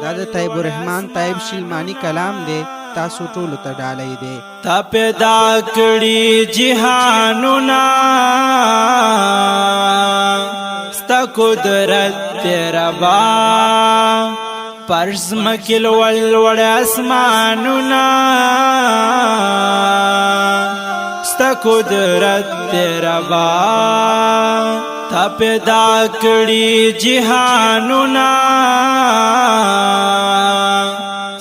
دا د طیب الرحمن طیب شلمانی کلام دی، تاسو ټولو ته ډالۍ دی. تا پیدا کړي جهانونه ستا قدرت تیرا با پرز مکل والوڑ اسمانونا ستا قدرت تیرا با تا پیدا کړي جهانونا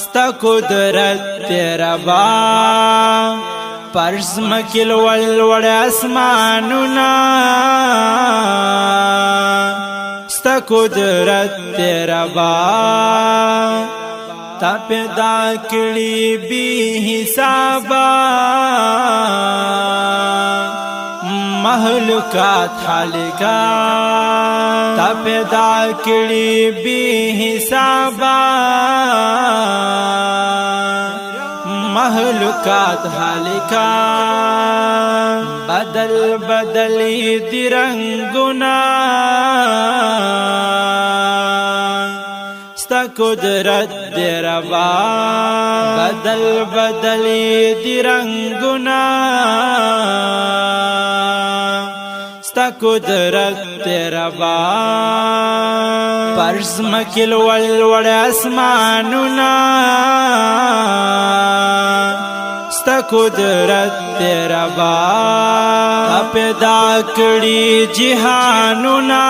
ستا قدرت تیرا با پرز مکل والوڑ اسمانونا ستا قدرت تیرا با تا پیدا کړي بی حسابا مخلوقات خالقا تا پیدا کړي بی حسابا مخلوقات خالقا بدل بدلی دی رنگنا ستا قدرت دی ربا بدل بدلی دی رنگنا ستا قدرت دی ربا پرز مکل والوڑ اسمانونا ستا قدرت تیرا با تا پیدا کړي جهانونا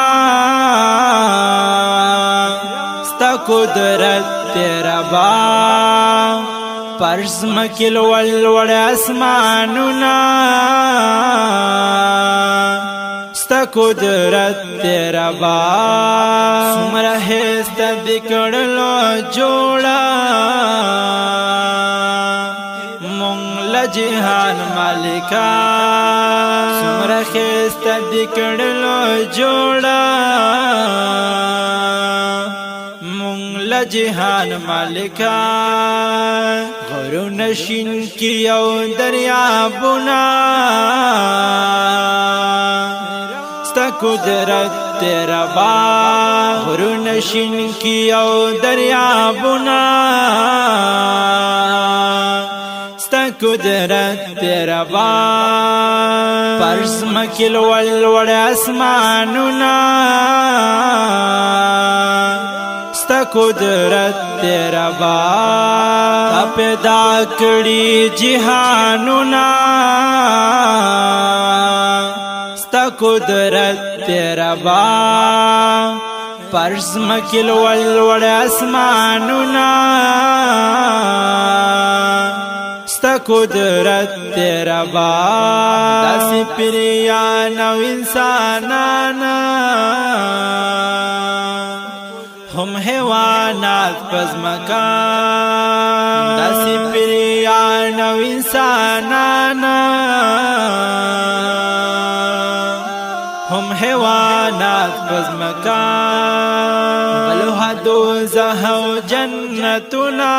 ستا قدرت تیرا با پرز مکل والوڑ اسمانونا ستا قدرت تیرا با سمرا هست دکڑلو جوڑا جهان مالکا سمرا خیست دکڑلو جوڑا مونگل جهان مالکا غرو نشین کی یو دریابونا ستا قدرت تیرا با غرو نشین کی یو دریابونا قدرت تیرا با پرز مکل والوڑ اسمانونا ستا قدرت تیرا با تا پیدا کړي جهانونا ستا قدرت تیرا با پرز مکل والوڑ اسمانونا ستا قدرت تیرا با داسی پریان و انسانانا هم حیوانات پزمکان داسی پریان و انسانانا هم حیوانات پزمکان بلو حدو زهو جنتنا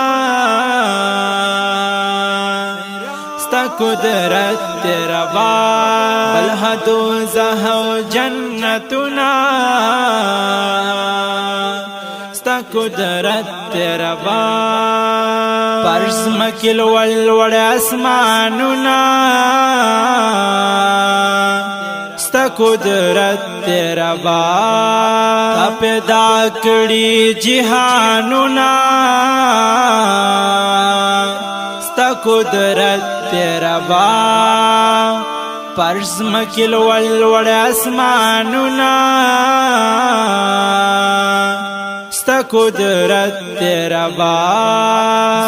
ستا قدرت تیرا با بل حدو زهو جنتنا ستا قدرت تیرا با پرز مکل والوڑ اسمانونا ستا قدرت تیرا با تا پیدا کړي جهانونا ستا قدرت تیرا با پرز مکل والوڑ اسمانونا ستا قدرت تیرا با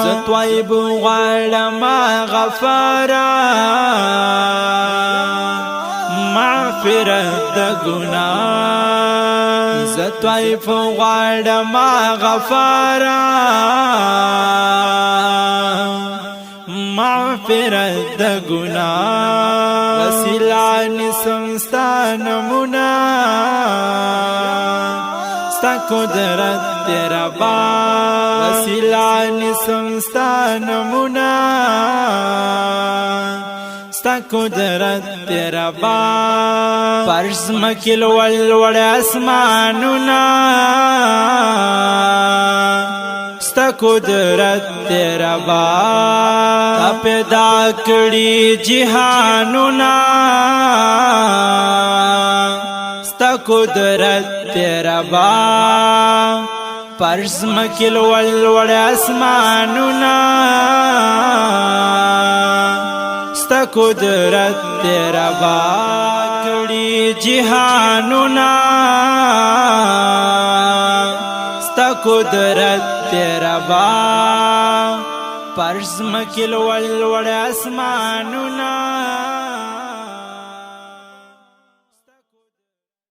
زطوائب غالم غفارا مغفرت د گناہ زطوائف غالم غفارا مغفرت د گناہ وسیلانی سمستان منا ستا قدرت تیرا با وسیلانی سمستان منا ستا قدرت تیرا با پرز مکل والوڑ اسمانونا ستا قدرت تیرا با تا پیدا کړي جهانونه ستا قدرت تیرا با پرز مکل ولوړ اسمانونه ستا قدرت تیرا با کړي جهانونه ستا قدرت تیرا با پرز مکل ولوړ اسمانونه